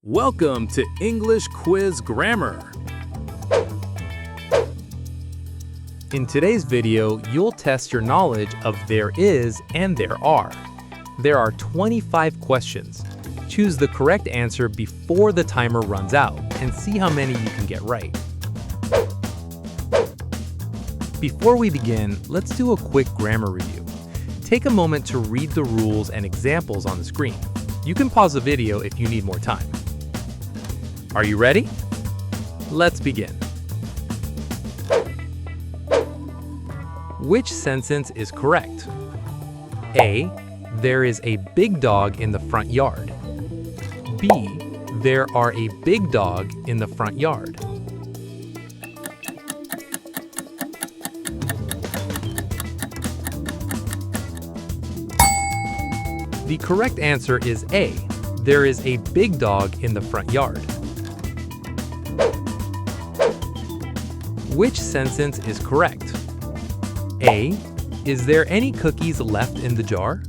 Welcome to English Quiz Grammar. In today's video, you'll test your knowledge of there is and there are. There are 25 questions. Choose the correct answer before the timer runs out and see how many you can get right. Before we begin, let's do a quick grammar review. Take a moment to read the rules and examples on the screen. You can pause the video if you need more time. Are you ready? Let's begin. Which sentence is correct? A. There is a big dog in the front yard. B. There are a big dog in the front yard. The correct answer is A. There is a big dog in the front yard. Which sentence is correct? A. Is there any cookies left in the jar?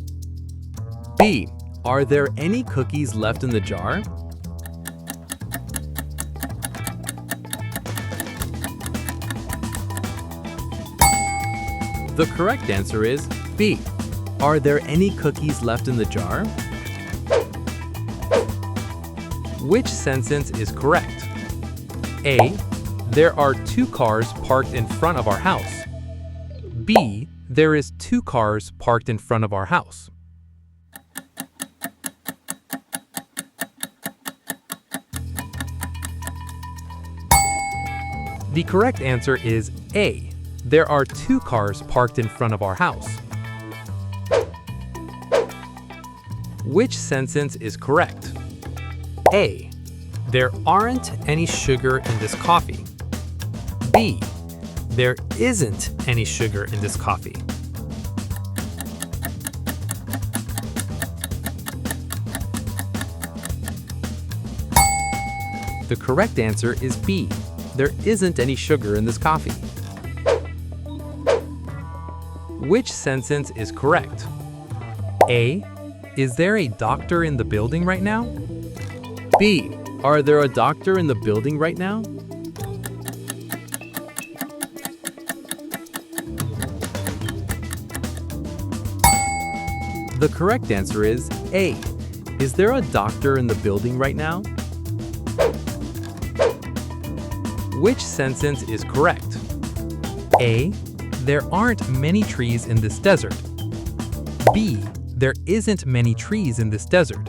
B. Are there any cookies left in the jar? The correct answer is B. Are there any cookies left in the jar? Which sentence is correct? A. There are 2 cars parked in front of our house. B. There is 2 cars parked in front of our house. The correct answer is A. There are 2 cars parked in front of our house. Which sentence is correct? A. There aren't any sugar in this coffee. B. There isn't any sugar in this coffee. The correct answer is B. There isn't any sugar in this coffee. Which sentence is correct? A. Is there a doctor in the building right now? B. Are there a doctor in the building right now? The correct answer is A. Is there a doctor in the building right now? Which sentence is correct? A. There aren't many trees in this desert. B. There isn't many trees in this desert.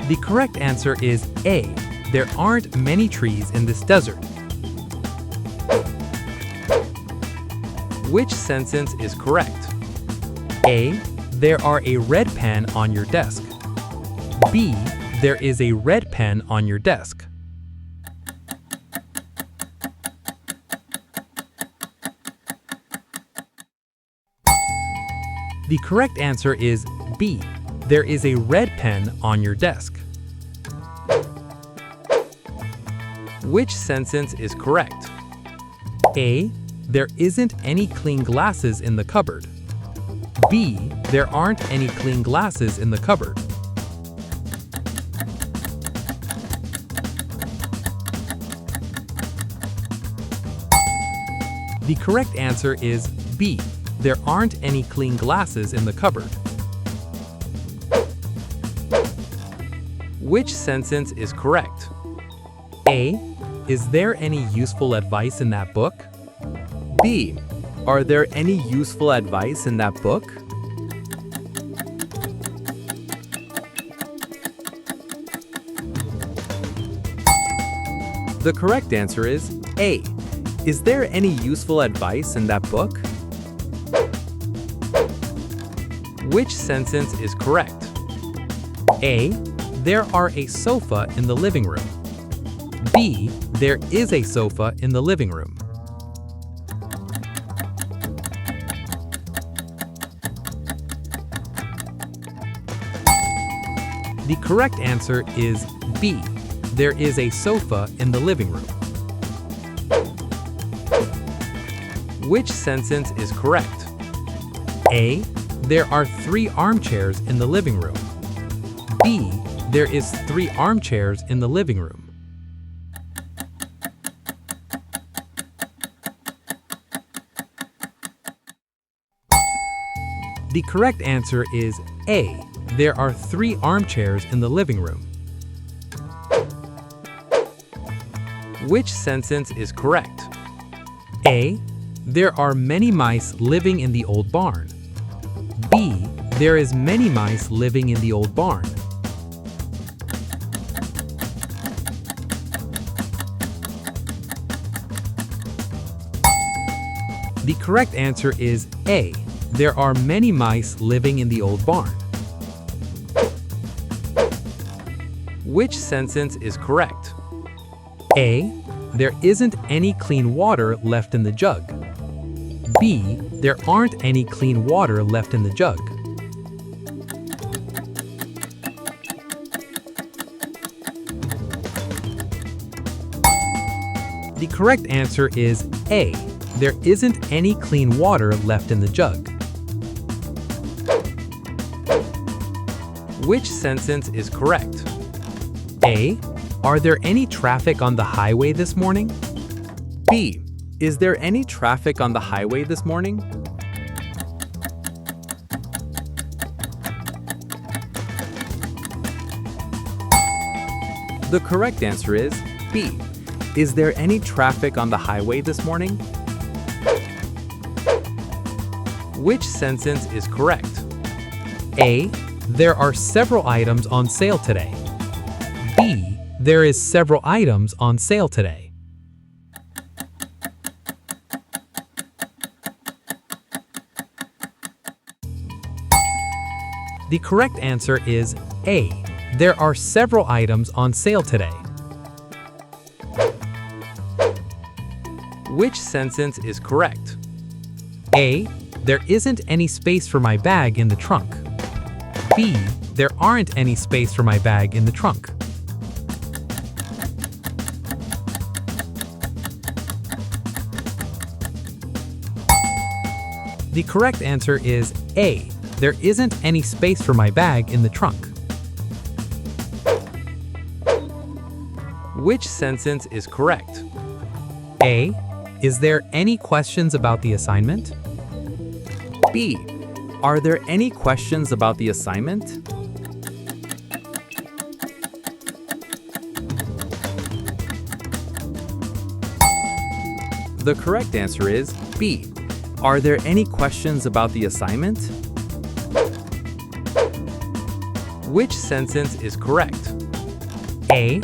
The correct answer is A. There aren't many trees in this desert. Which sentence is correct? A. There are a red pen on your desk. B. There is a red pen on your desk. The correct answer is B. There is a red pen on your desk. Which sentence is correct? A. There isn't any clean glasses in the cupboard. B. There aren't any clean glasses in the cupboard. The correct answer is B. There aren't any clean glasses in the cupboard. Which sentence is correct? A. Is there any useful advice in that book? B. Are there any useful advice in that book? The correct answer is A. Is there any useful advice in that book? Which sentence is correct? A. There are a sofa in the living room. B. There is a sofa in the living room. The correct answer is B. There is a sofa in the living room. Which sentence is correct? A. There are 3 armchairs in the living room. B. There is 3 armchairs in the living room. The correct answer is A. There are 3 armchairs in the living room. Which sentence is correct? A. There are many mice living in the old barn. B. There is many mice living in the old barn. The correct answer is A. There are many mice living in the old barn. Which sentence is correct? A. There isn't any clean water left in the jug. B. There aren't any clean water left in the jug. The correct answer is A. There isn't any clean water left in the jug. Which sentence is correct? A. Are there any traffic on the highway this morning? B. Is there any traffic on the highway this morning? The correct answer is B. Is there any traffic on the highway this morning? Which sentence is correct? A. There are several items on sale today. B. There is several items on sale today. The correct answer is A. There are several items on sale today. Which sentence is correct? A. There isn't any space for my bag in the trunk. B. There aren't any space for my bag in the trunk. The correct answer is A. There isn't any space for my bag in the trunk. Which sentence is correct? A. Is there any questions about the assignment? B. Are there any questions about the assignment? The correct answer is B. Are there any questions about the assignment? Which sentence is correct? A.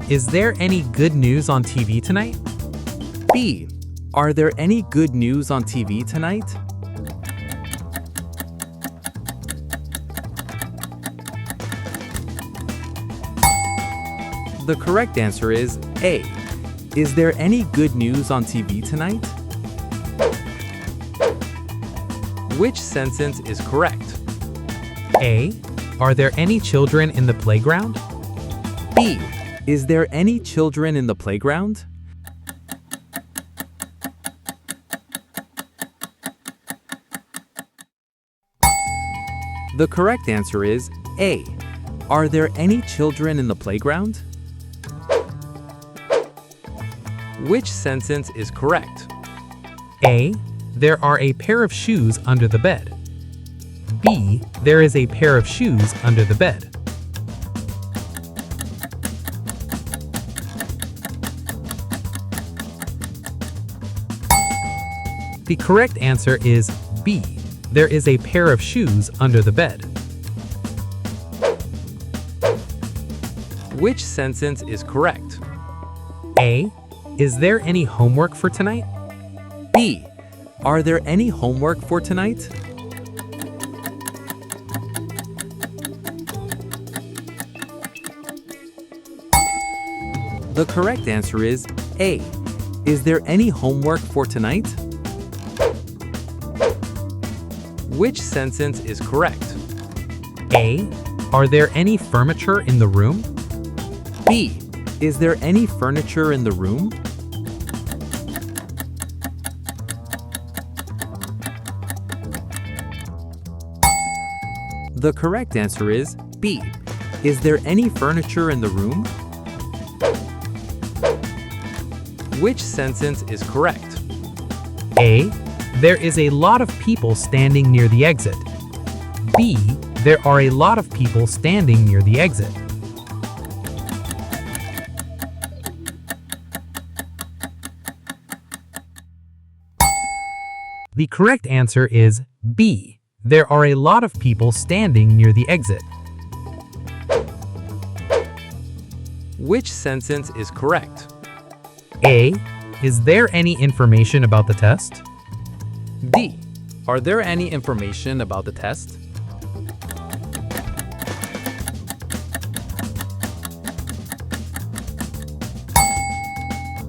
Is there any good news on TV tonight? B. Are there any good news on TV tonight? The correct answer is A. Is there any good news on TV tonight? Which sentence is correct? A. Are there any children in the playground? B. Is there any children in the playground? The correct answer is A. Are there any children in the playground? Which sentence is correct? A. There are a pair of shoes under the bed. B. There is a pair of shoes under the bed. The correct answer is B. There is a pair of shoes under the bed. Which sentence is correct? A. Is there any homework for tonight? B. Are there any homework for tonight? The correct answer is A. Is there any homework for tonight? Which sentence is correct? A. Are there any furniture in the room? B. Is there any furniture in the room? The correct answer is B. Is there any furniture in the room? Which sentence is correct? A. There is a lot of people standing near the exit. B. There are a lot of people standing near the exit. The correct answer is B. There are a lot of people standing near the exit. Which sentence is correct? A. Is there any information about the test? D. Are there any information about the test?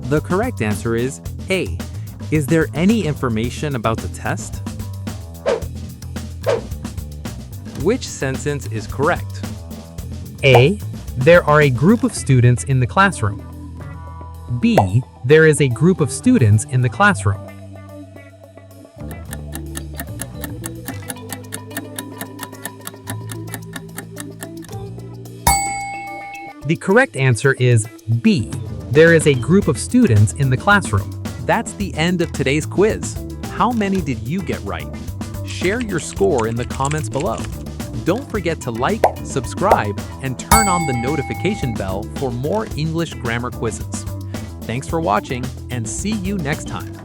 The correct answer is A. Is there any information about the test? Which sentence is correct? A. There are a group of students in the classroom. B. There is a group of students in the classroom. The correct answer is B. There is a group of students in the classroom. That's the end of today's quiz. How many did you get right? Share your score in the comments below. Don't forget to like, subscribe, and turn on the notification bell for more English grammar quizzes. Thanks for watching, and see you next time.